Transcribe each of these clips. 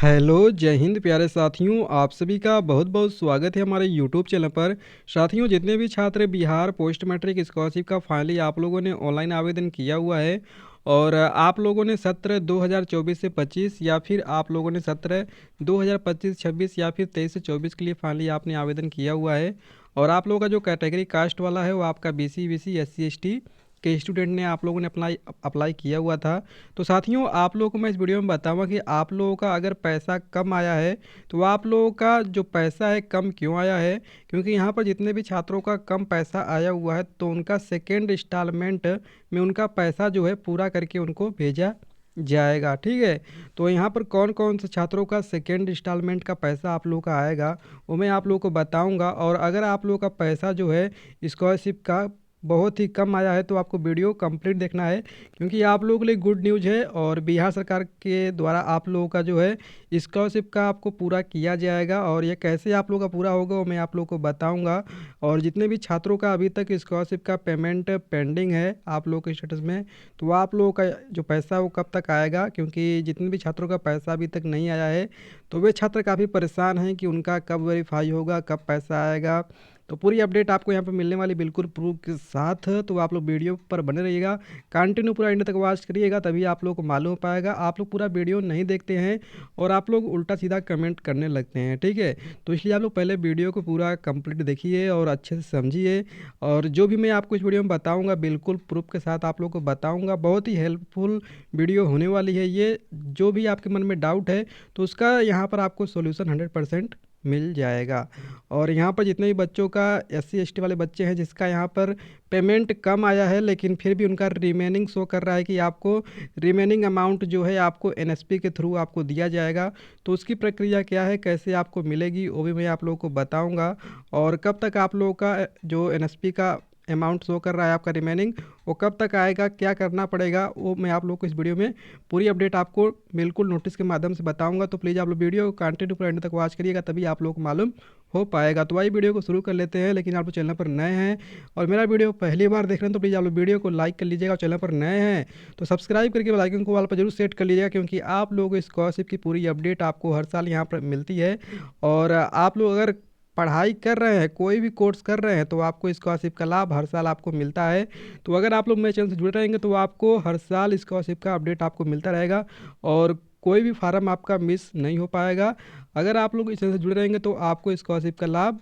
Hello, जय हिंद प्यारे साथियों, आप सभी का बहुत बहुत स्वागत है हमारे यूट्यूब चैनल पर। साथियों, जितने भी छात्र बिहार पोस्ट मैट्रिक स्कॉलरशिप का फाइनली आप लोगों ने ऑनलाइन आवेदन किया हुआ है और आप लोगों ने सत्र 2024 से 25 या फिर आप लोगों ने सत्र 2025-26 या फिर 23 से 24 के लिए फाइनली आपने आवेदन किया हुआ है और आप लोगों का जो कैटेगरी कास्ट वाला है वो आपका BC SC ST के स्टूडेंट ने आप लोगों ने अप्लाई अप्लाई किया हुआ था। तो साथियों, आप लोगों को मैं इस वीडियो में बताऊंगा कि आप लोगों का अगर पैसा कम आया है तो आप लोगों का जो पैसा है कम क्यों आया है, क्योंकि यहाँ पर जितने भी छात्रों का कम पैसा आया हुआ है तो उनका सेकेंड इंस्टॉलमेंट में उनका पैसा जो है पूरा करके उनको भेजा जाएगा। ठीक है, तो यहाँ पर कौन कौन से छात्रों का सेकेंड इंस्टॉलमेंट का पैसा आप लोगों का आएगा वो मैं आप लोगों को बताऊंगा। और अगर आप लोगों का पैसा जो है स्कॉलरशिप का बहुत ही कम आया है तो आपको वीडियो कंप्लीट देखना है, क्योंकि आप लोगों के लिए गुड न्यूज़ है और बिहार सरकार के द्वारा आप लोगों का जो है स्कॉलरशिप का आपको पूरा किया जाएगा और ये कैसे आप लोगों का पूरा होगा वो मैं आप लोगों को बताऊंगा। और जितने भी छात्रों का अभी तक स्कॉलरशिप का पेमेंट पेंडिंग है आप लोगों के स्टेटस में, तो आप लोगों का जो पैसा वो कब तक आएगा, क्योंकि जितने भी छात्रों का पैसा अभी तक नहीं आया है तो वे छात्र काफ़ी परेशान हैं कि उनका कब वेरीफाई होगा, कब पैसा आएगा। तो पूरी अपडेट आपको यहाँ पर मिलने वाली बिल्कुल प्रूफ के साथ, तो आप लोग वीडियो पर बने रहिएगा, कंटिन्यू पूरा एंड तक वॉच करिएगा, तभी आप लोग को मालूम हो पाएगा। आप लोग पूरा वीडियो नहीं देखते हैं और आप लोग उल्टा सीधा कमेंट करने लगते हैं। ठीक है, तो इसलिए आप लोग पहले वीडियो को पूरा कंप्लीट देखिए और अच्छे से समझिए। और जो भी मैं आपको इस वीडियो में बताऊँगा बिल्कुल प्रूफ के साथ आप लोग को बताऊँगा। बहुत ही हेल्पफुल वीडियो होने वाली है ये। जो भी आपके मन में डाउट है तो उसका यहाँ पर आपको सोल्यूशन 100% मिल जाएगा। और यहाँ पर जितने भी बच्चों का SC ST वाले बच्चे हैं जिसका यहाँ पर पेमेंट कम आया है लेकिन फिर भी उनका रिमेनिंग शो कर रहा है कि आपको रिमेनिंग अमाउंट जो है आपको NSP के थ्रू आपको दिया जाएगा, तो उसकी प्रक्रिया क्या है, कैसे आपको मिलेगी वो भी मैं आप लोगों को बताऊंगा। और कब तक आप लोगों का जो NSP का अमाउंट शो कर रहा है आपका रिमेनिंग वो कब तक आएगा, क्या करना पड़ेगा, वो मैं आप लोग को इस वीडियो में पूरी अपडेट आपको बिल्कुल नोटिस के माध्यम से बताऊंगा। तो प्लीज़ आप लोग वीडियो कंटिन्यू पूरा एंड तक वॉच करिएगा, तभी आप लोग को मालूम हो पाएगा। तो आइए वीडियो को शुरू कर लेते हैं। लेकिन आप लोग चैनल पर नए हैं और मेरा वीडियो पहली बार देख रहे हैं तो प्लीज़ आप लोग वीडियो को लाइक कर लीजिएगा और चैनल पर नए हैं तो सब्सक्राइब करके बेल आइकन को वाल पर जरूर सेट कर लीजिएगा, क्योंकि आप लोगों को स्कॉलरशिप की पूरी अपडेट आपको हर साल यहाँ पर मिलती है। और आप लोग अगर पढ़ाई कर रहे हैं, कोई भी कोर्स कर रहे हैं, तो आपको स्कॉलरशिप का लाभ हर साल आपको मिलता है। तो अगर आप लोग मेरे चैनल से जुड़े रहेंगे तो आपको हर साल स्कॉलरशिप का अपडेट आपको मिलता रहेगा और कोई भी फार्म आपका मिस नहीं हो पाएगा। अगर आप लोग इस चैनल से जुड़े रहेंगे तो आपको स्कॉलरशिप का लाभ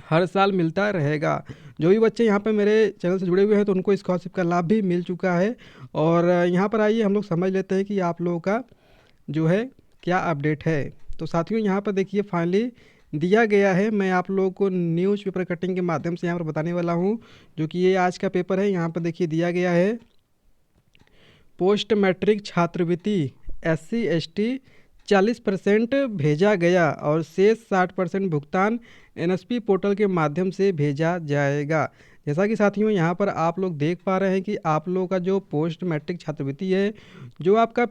हर साल मिलता रहेगा। जो भी बच्चे यहाँ पर मेरे चैनल से जुड़े हुए हैं तो उनको स्कॉलरशिप का लाभ भी मिल चुका है। और यहाँ पर आइए हम लोग समझ लेते हैं कि आप लोगों का जो है क्या अपडेट है। तो साथियों, यहाँ पर देखिए फाइनली दिया गया है। मैं आप लोगों को न्यूज़पेपर कटिंग के माध्यम से यहाँ पर बताने वाला हूँ, जो कि ये आज का पेपर है। यहाँ पर देखिए दिया गया है पोस्ट मैट्रिक छात्रवृत्ति SC ST 40% भेजा गया और शेष 60% भुगतान NSP पोर्टल के माध्यम से भेजा जाएगा। जैसा कि साथियों यहाँ पर आप लोग देख पा रहे हैं कि आप लोगों का जो पोस्ट मैट्रिक छात्रवृत्ति है, जो आपका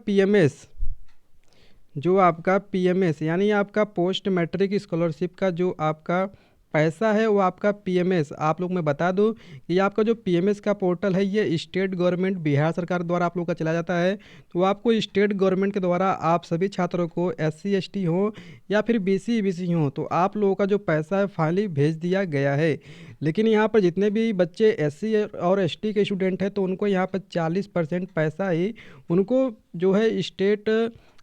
PMS यानी आपका पोस्ट मैट्रिक स्कॉलरशिप का जो आपका पैसा है वो आपका PMS, आप लोग मैं बता दूं कि आपका जो PMS का पोर्टल है ये स्टेट गवर्नमेंट बिहार सरकार द्वारा आप लोग का चला जाता है। तो आपको स्टेट गवर्नमेंट के द्वारा आप सभी छात्रों को SC ST हो या फिर BC EBC हो तो आप लोगों का जो पैसा है फाइनली भेज दिया गया है। लेकिन यहाँ पर जितने भी बच्चे SC और ST के स्टूडेंट हैं तो उनको यहाँ पर 40% पैसा ही उनको जो है स्टेट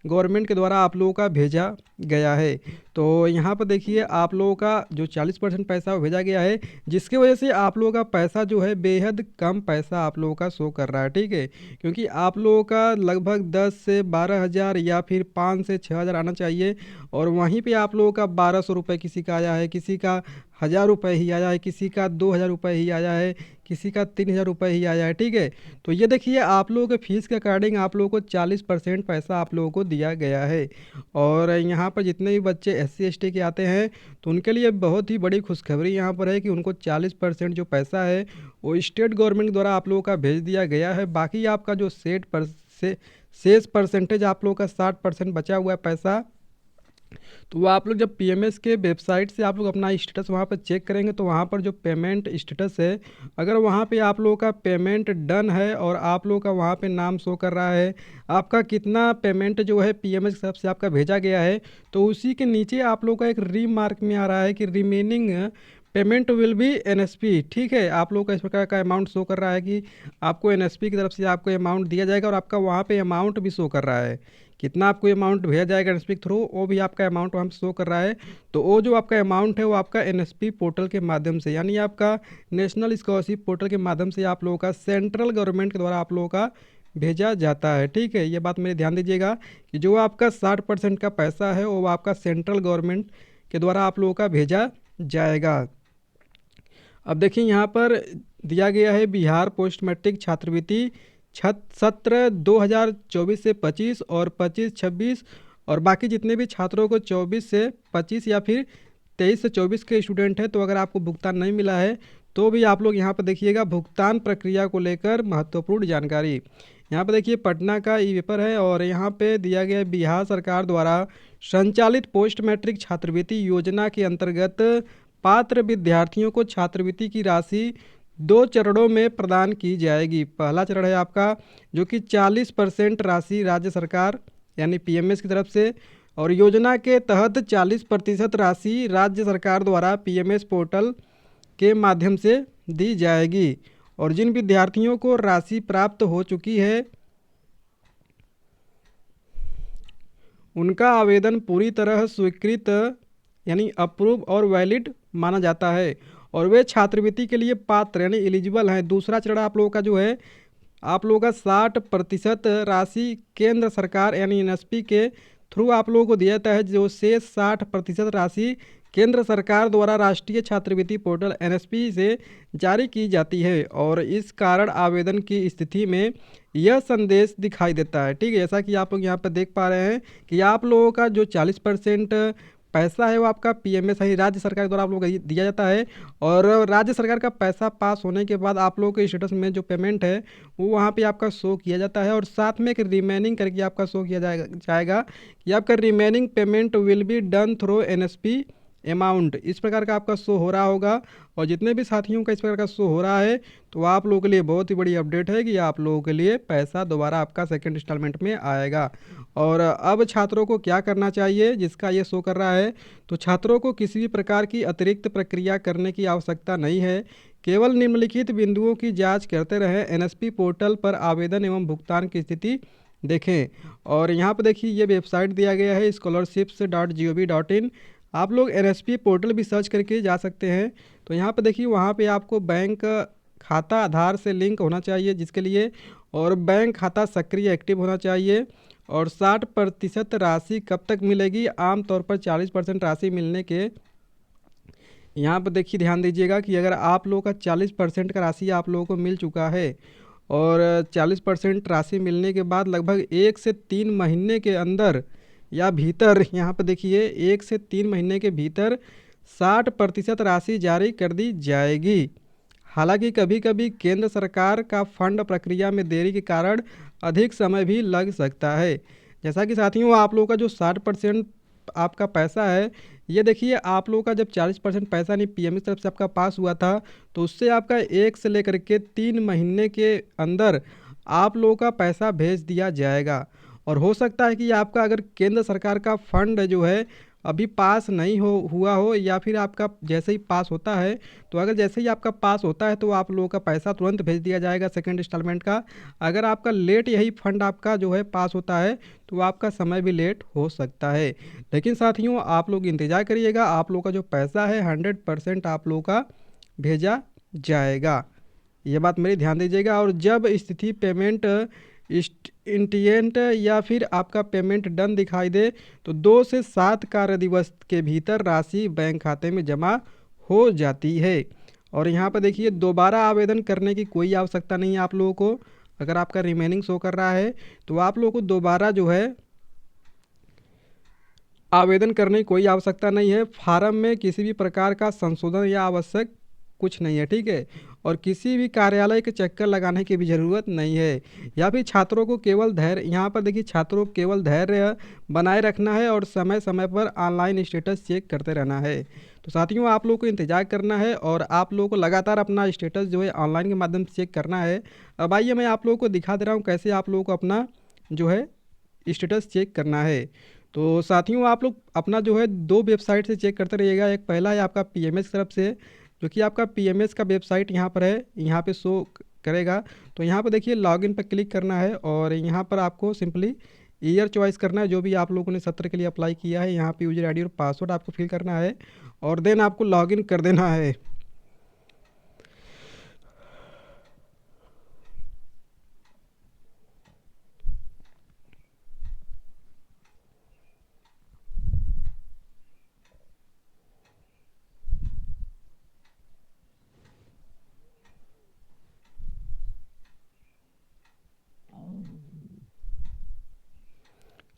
गवर्नमेंट के द्वारा आप लोगों का भेजा गया है। तो यहाँ पर देखिए आप लोगों का जो 40% पैसा वो भेजा गया है, जिसकी वजह से आप लोगों का पैसा जो है बेहद कम पैसा आप लोगों का शो कर रहा है। ठीक है, क्योंकि आप लोगों का लगभग 10 से 12 हज़ार या फिर 5 से 6 हज़ार आना चाहिए और वहीं पे आप लोगों का 1200 रुपये किसी का आया है, किसी का 1000 रुपये ही आया है, किसी का 2000 रुपये ही आया है, किसी का 3000 रुपये ही आया है। ठीक है, तो ये देखिए आप लोगों के फीस के अकॉर्डिंग आप लोगों को 40% पैसा आप लोगों को दिया गया है। और यहाँ पर जितने भी बच्चे SC ST के आते हैं तो उनके लिए बहुत ही बड़ी खुशखबरी यहाँ पर है कि उनको 40% जो पैसा है वो स्टेट गवर्नमेंट द्वारा आप लोगों का भेज दिया गया है। बाकी आपका जो शेष परसेंटेज आप लोगों का 60% बचा हुआ है पैसा तो वो आप लोग जब पीएमएस के वेबसाइट से आप लोग अपना स्टेटस वहाँ पर चेक करेंगे तो वहाँ पर जो पेमेंट स्टेटस है, अगर वहाँ पे आप लोगों का पेमेंट डन है और आप लोगों का वहाँ पे नाम शो कर रहा है, आपका कितना पेमेंट जो है पीएमएस की तरफ से आपका भेजा गया है, तो उसी के नीचे आप लोगों का एक रीमार्क में आ रहा है कि remaining payment will be NSP. ठीक है, आप लोगों का इस प्रकार का अमाउंट शो कर रहा है कि आपको एनएसपी की तरफ से आपको अमाउंट दिया जाएगा, और आपका वहाँ पे अमाउंट भी शो कर रहा है कितना आपको अमाउंट भेजा जाएगा एनएसपी के थ्रू, वो भी आपका अमाउंट वहाँ पे शो कर रहा है। तो वो जो आपका अमाउंट है वो आपका एनएसपी पोर्टल के माध्यम से, यानी आपका नेशनल स्कॉलरशिप पोर्टल के माध्यम से आप लोगों का सेंट्रल गवर्नमेंट के द्वारा आप लोगों का भेजा जाता है। ठीक है, ये बात मेरे ध्यान दीजिएगा कि जो आपका 60% का पैसा है वो आपका सेंट्रल गवर्नमेंट के द्वारा आप लोगों का भेजा जाएगा। अब देखिए यहाँ पर दिया गया है बिहार पोस्ट मैट्रिक छात्रवृत्ति सत्र 2024 से 25 और 25-26, और बाकी जितने भी छात्रों को 24 से 25 या फिर 23 से 24 के स्टूडेंट हैं, तो अगर आपको भुगतान नहीं मिला है तो भी आप लोग यहाँ पर देखिएगा भुगतान प्रक्रिया को लेकर महत्वपूर्ण जानकारी। यहाँ पर देखिए पटना का ई पेपर है और यहाँ पे दिया गया है बिहार सरकार द्वारा संचालित पोस्ट मैट्रिक छात्रवृत्ति योजना के अंतर्गत पात्र विद्यार्थियों को छात्रवृत्ति की राशि 2 चरणों में प्रदान की जाएगी। पहला चरण है आपका जो कि 40% राशि राज्य सरकार यानी पीएमएस की तरफ से, और योजना के तहत 40% राशि राज्य सरकार द्वारा पीएमएस पोर्टल के माध्यम से दी जाएगी। और जिन विद्यार्थियों को राशि प्राप्त हो चुकी है उनका आवेदन पूरी तरह स्वीकृत यानी अप्रूव और वैलिड माना जाता है और वे छात्रवृत्ति के लिए पात्र यानी एलिजिबल हैं। दूसरा चरण आप लोगों का जो है, आप लोगों का 60% राशि केंद्र सरकार यानी एनएसपी के थ्रू आप लोगों को दिया जाता है, जो शेष 60% राशि केंद्र सरकार द्वारा राष्ट्रीय छात्रवृत्ति पोर्टल एनएसपी से जारी की जाती है। और इस कारण आवेदन की स्थिति में यह संदेश दिखाई देता है। ठीक है, जैसा कि आप लोग यहाँ पर देख पा रहे हैं कि आप लोगों का जो 40% पैसा है वो आपका पीएमएस यानी राज्य सरकार द्वारा आप लोगों को दिया जाता है, और राज्य सरकार का पैसा पास होने के बाद आप लोगों के स्टेटस में जो पेमेंट है वो वहाँ पे आपका शो किया जाता है, और साथ में एक रिमेनिंग करके आपका शो किया जाएगा कि आपका remaining payment will be done through NSP amount. इस प्रकार का आपका शो हो रहा होगा, और जितने भी साथियों का इस प्रकार का शो हो रहा है तो आप लोगों के लिए बहुत ही बड़ी अपडेट है कि आप लोगों के लिए पैसा दोबारा आपका सेकंड इंस्टॉलमेंट में आएगा। और अब छात्रों को क्या करना चाहिए जिसका ये शो कर रहा है, तो छात्रों को किसी भी प्रकार की अतिरिक्त प्रक्रिया करने की आवश्यकता नहीं है, केवल निम्नलिखित बिंदुओं की जाँच करते रहें। एनएसपी पोर्टल पर आवेदन एवं भुगतान की स्थिति देखें, और यहाँ पर देखिए ये वेबसाइट दिया गया है scholarships.gov.in। आप लोग एनएसपी पोर्टल भी सर्च करके जा सकते हैं। तो यहाँ पर देखिए वहाँ पे आपको बैंक खाता आधार से लिंक होना चाहिए जिसके लिए, और बैंक खाता सक्रिय एक्टिव होना चाहिए, और 60% राशि कब तक मिलेगी, आमतौर पर 40% राशि मिलने के यहाँ पर देखिए ध्यान दीजिएगा कि अगर आप लोगों का 40% का राशि आप लोगों को मिल चुका है, और 40% राशि मिलने के बाद लगभग 1 से 3 महीने के अंदर या भीतर, यहाँ पर देखिए 1 से 3 महीने के भीतर 60% राशि जारी कर दी जाएगी। हालांकि कभी कभी केंद्र सरकार का फंड प्रक्रिया में देरी के कारण अधिक समय भी लग सकता है। जैसा कि साथियों आप लोगों का जो 60% आपका पैसा है, ये देखिए आप लोगों का जब 40% पैसा नहीं पीएमएस तरफ से आपका पास हुआ था, तो उससे आपका 1 से लेकर के 3 महीने के अंदर आप लोगों का पैसा भेज दिया जाएगा। और हो सकता है कि आपका अगर केंद्र सरकार का फंड जो है अभी पास नहीं हुआ हो, या फिर आपका जैसे ही पास होता है, तो अगर जैसे ही आपका पास होता है तो आप लोगों का पैसा तुरंत भेज दिया जाएगा सेकंड इंस्टॉलमेंट का। अगर आपका लेट यही फंड आपका जो है पास होता है तो आपका समय भी लेट हो सकता है। लेकिन साथियों आप लोग इंतज़ार करिएगा, आप लोगों का जो पैसा है 100% आप लोगों का भेजा जाएगा। ये बात मेरी ध्यान दीजिएगा। और जब स्थिति पेमेंट इंटिएंट या फिर आपका पेमेंट डन दिखाई दे तो 2 से 7 कार्य दिवस के भीतर राशि बैंक खाते में जमा हो जाती है। और यहाँ पर देखिए दोबारा आवेदन करने की कोई आवश्यकता नहीं है आप लोगों को। अगर आपका रिमेनिंग शो कर रहा है तो आप लोगों को दोबारा जो है आवेदन करने की कोई आवश्यकता नहीं है। फार्म में किसी भी प्रकार का संशोधन या आवश्यक कुछ नहीं है, ठीक है। और किसी भी कार्यालय के चक्कर लगाने की भी ज़रूरत नहीं है। या फिर छात्रों को केवल धैर्य, यहाँ पर देखिए छात्रों को केवल धैर्य बनाए रखना है और समय समय पर ऑनलाइन स्टेटस चेक करते रहना है। तो साथियों आप लोगों को इंतज़ार करना है और आप लोगों को लगातार अपना स्टेटस जो है ऑनलाइन के माध्यम से चेक करना है। अब आइए मैं आप लोगों को दिखा दे रहा हूँ कैसे आप लोगों को अपना जो है स्टेटस चेक करना है। तो साथियों आप लोग अपना जो है दो वेबसाइट से चेक करते रहिएगा। एक पहला है आपका पीएमएस की तरफ से, जो कि आपका पीएमएस का वेबसाइट यहाँ पर है, यहाँ पे शो करेगा। तो यहाँ पर देखिए लॉगिन पर क्लिक करना है और यहाँ पर आपको सिंपली ईयर चॉइस करना है जो भी आप लोगों ने सत्र के लिए अप्लाई किया है। यहाँ पे यूजर आईडी और पासवर्ड आपको फिल करना है और देन आपको लॉगिन कर देना है।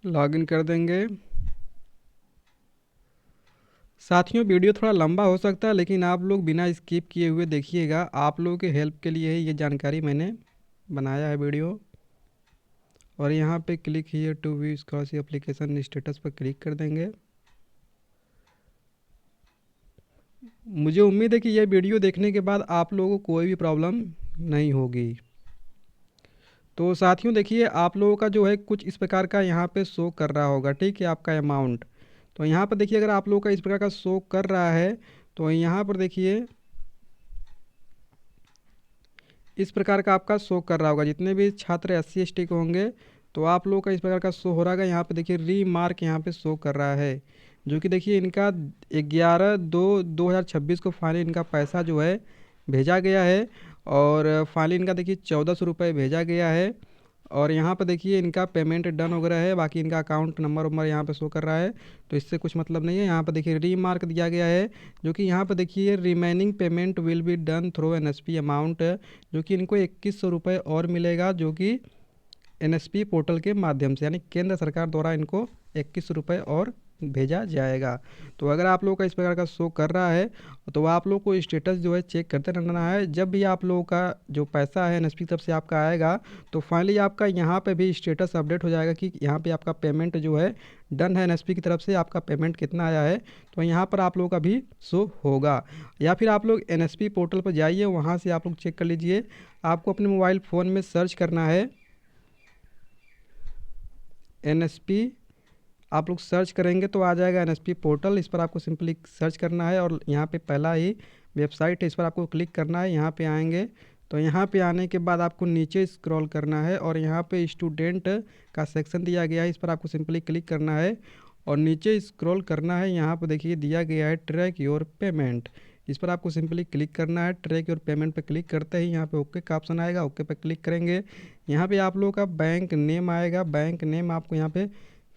लॉगिन कर देंगे। साथियों वीडियो थोड़ा लंबा हो सकता है लेकिन आप लोग बिना स्किप किए हुए देखिएगा। आप लोगों के हेल्प के लिए ही ये जानकारी मैंने बनाया है वीडियो। और यहाँ पे click here to view scholarship application status पर क्लिक कर देंगे। मुझे उम्मीद है कि यह वीडियो देखने के बाद आप लोगों को कोई भी प्रॉब्लम नहीं होगी। तो साथियों देखिए आप लोगों का जो है कुछ इस प्रकार का यहाँ पे शो कर रहा होगा, ठीक है, आपका अमाउंट। तो यहाँ पर देखिए अगर आप लोगों का इस प्रकार का शो कर रहा है तो यहाँ पर देखिए इस प्रकार का आपका शो कर रहा होगा। जितने भी छात्र SC ST के होंगे तो आप लोगों का इस प्रकार का शो हो रहा है। यहाँ पे देखिए रीमार्क यहाँ पे शो कर रहा है, जो कि देखिए इनका 11/2/2026 को फाइनली इनका पैसा जो है भेजा गया है। और फाइनली इनका देखिए 1400 रुपये भेजा गया है। और यहाँ पर देखिए इनका पेमेंट डन वगैरह है, बाकी इनका अकाउंट नंबर वंबर यहाँ पे शो कर रहा है। तो इससे कुछ मतलब नहीं है। यहाँ पर देखिए रीमार्क दिया गया है, जो कि यहाँ पर देखिए remaining payment will be done through NSP amount, जो कि इनको 2100 रुपये और मिलेगा, जो कि NSP पोर्टल के माध्यम से, यानी केंद्र सरकार द्वारा इनको 2100 रुपये और भेजा जाएगा। तो अगर आप लोगों का इस प्रकार का शो कर रहा है तो आप लोग को स्टेटस जो है चेक करते रहना है। जब भी आप लोगों का जो पैसा है NSP की तरफ से आपका आएगा तो फाइनली आपका यहाँ पे भी स्टेटस अपडेट हो जाएगा कि यहाँ पे आपका पेमेंट जो है डन है। NSP की तरफ से आपका पेमेंट कितना आया है तो यहाँ पर आप लोगों का भी शो होगा। या फिर आप लोग NSP पोर्टल पर जाइए, वहाँ से आप लोग चेक कर लीजिए। आपको अपने मोबाइल फ़ोन में सर्च करना है NSP, आप लोग सर्च करेंगे तो आ जाएगा NSP पोर्टल। इस पर आपको सिंपली सर्च करना है और यहाँ पे पहला ही वेबसाइट है, इस पर आपको क्लिक करना है। यहाँ पे आएंगे तो यहाँ पे आने के बाद आपको नीचे स्क्रॉल करना है और यहाँ पे स्टूडेंट का सेक्शन दिया गया है, इस पर आपको सिंपली क्लिक करना है और नीचे स्क्रॉल करना है। यहाँ पर देखिए दिया गया है ट्रैक योर पेमेंट, इस पर आपको सिंपली क्लिक करना है। ट्रैक योर पेमेंट पर क्लिक करते ही यहाँ पे ओके का ऑप्शन आएगा, ओके पर क्लिक करेंगे। यहाँ पे आप लोगों का बैंक नेम आएगा, बैंक नेम आपको यहाँ पे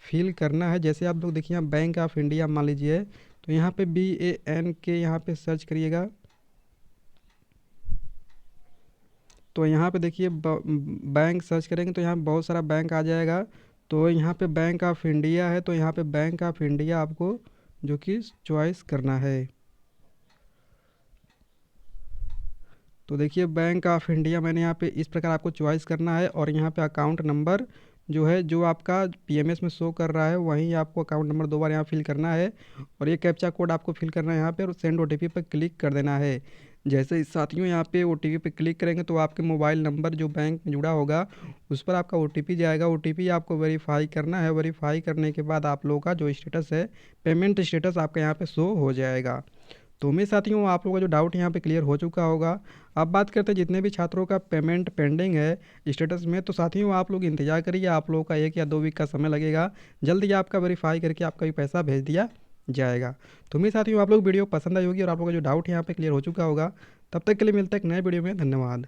फिल करना है। जैसे आप लोग देखिए यहाँ बैंक ऑफ इंडिया मान लीजिए, तो यहाँ पे BANK यहाँ पे सर्च करिएगा। तो यहाँ पे देखिए बैंक सर्च करेंगे तो यहाँ बहुत सारा बैंक आ जाएगा। तो यहाँ पे बैंक ऑफ इंडिया है, तो यहाँ पे बैंक ऑफ इंडिया आपको जो कि चॉइस करना है। तो देखिए बैंक ऑफ इंडिया मैंने यहाँ पे इस प्रकार आपको चॉइस करना है और यहाँ पे अकाउंट नंबर जो है जो आपका PMS में शो कर रहा है वहीं आपको अकाउंट नंबर 2 बार यहाँ फिल करना है और ये कैप्चा कोड आपको फिल करना है यहाँ पे और सेंड OTP पर क्लिक कर देना है। जैसे इस साथियों यहाँ पे OTP पे क्लिक करेंगे तो आपके मोबाइल नंबर जो बैंक में जुड़ा होगा उस पर आपका OTP जाएगा। OTP आपको वेरीफाई करना है। वेरीफाई करने के बाद आप लोगों का जो स्टेटस है पेमेंट स्टेटस आपका यहाँ पे शो हो जाएगा। तो मेरे साथियों आप लोगों का जो डाउट यहाँ पे क्लियर हो चुका होगा। अब बात करते हैं जितने भी छात्रों का पेमेंट पेंडिंग है स्टेटस में, तो साथियों आप लोग इंतजार करिए, आप लोगों का 1 या 2 वीक का समय लगेगा, जल्द ही आपका वेरीफाई करके आपका भी पैसा भेज दिया जाएगा। तो मेरे साथियों आप लोग वीडियो पसंद आई होगी और आप लोगों का जो डाउट यहाँ पे क्लियर हो चुका होगा। तब तक के लिए मिलता है एक नए वीडियो में, धन्यवाद।